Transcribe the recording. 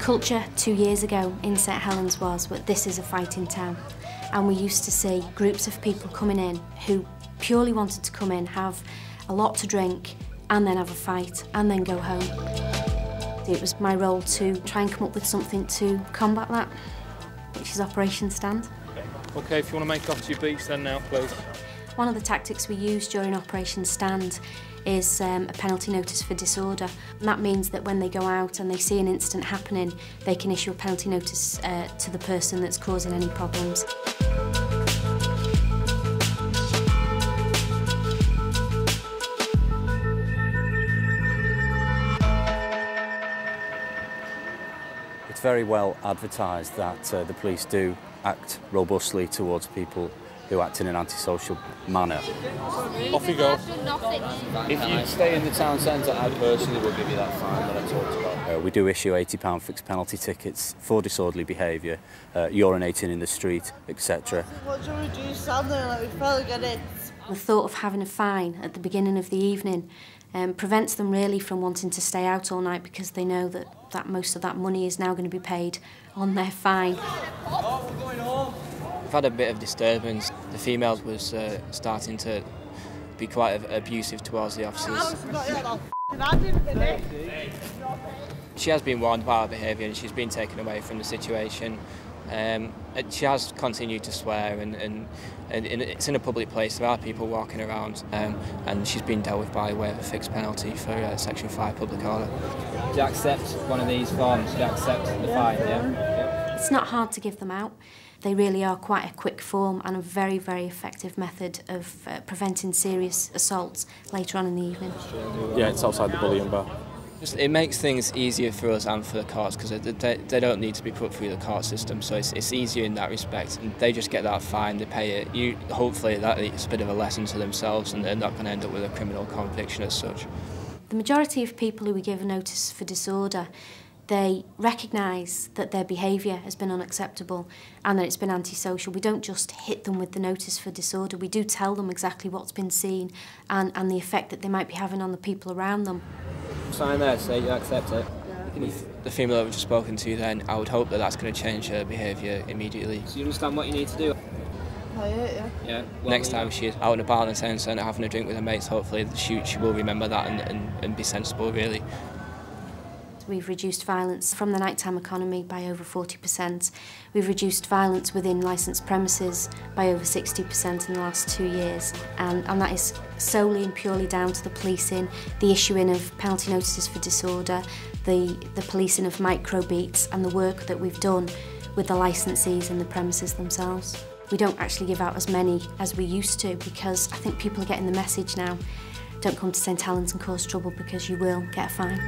culture 2 years ago in St Helens was that this is a fighting town, and we used to see groups of people coming in who purely wanted to come in, have a lot to drink and then have a fight and then go home. It was my role to try and come up with something to combat that, which is Operation Stand. OK, if you want to make off to your beats then now, please. One of the tactics we use during Operation Stand is a penalty notice for disorder. And that means that when they go out and they see an incident happening, they can issue a penalty notice to the person that's causing any problems. It's very well advertised that the police do act robustly towards people who act in an antisocial manner. Off you go. If you stay in the town centre, I personally will give you that fine that I talked about. We do issue £80 fixed penalty tickets for disorderly behaviour, urinating in the street, etc. What do we do Sunday? Like, we finally get it. The thought of having a fine at the beginning of the evening prevents them really from wanting to stay out all night, because they know that most of that money is now going to be paid on their fine. We've had a bit of disturbance. The females was starting to be quite abusive towards the officers. She has been warned about her behaviour and she's been taken away from the situation. She has continued to swear and it's in a public place, there are people walking around, and she's been dealt with by way of a fixed penalty for Section 5 public order. Do you accept one of these forms? Do you accept the fine, yeah? It's not hard to give them out. They really are quite a quick form and a very, very effective method of preventing serious assaults later on in the evening. Yeah, it's outside the bullying bar. It makes things easier for us and for the courts, because they don't need to be put through the court system, so it's easier in that respect. And they just get that fine, they pay it. Hopefully that is a bit of a lesson to themselves and they're not going to end up with a criminal conviction as such. The majority of people who we give a notice for disorder, they recognise that their behaviour has been unacceptable and that it's been antisocial. We don't just hit them with the notice for disorder, we do tell them exactly what's been seen and the effect that they might be having on the people around them. Sign there, say you accept it. With the female that we've just spoken to then, I would hope that that's going to change her behaviour immediately. So you understand what you need to do? Yeah. Next time she's out and about in the town centre having a drink with her mates, hopefully she will remember that and be sensible, really. We've reduced violence from the nighttime economy by over 40%. We've reduced violence within licensed premises by over 60% in the last 2 years. And that is solely and purely down to the policing, the issuing of penalty notices for disorder, the policing of micro-beats and the work that we've done with the licensees and the premises themselves. We don't actually give out as many as we used to, because I think people are getting the message now. Don't come to St Helens and cause trouble, because you will get a fine.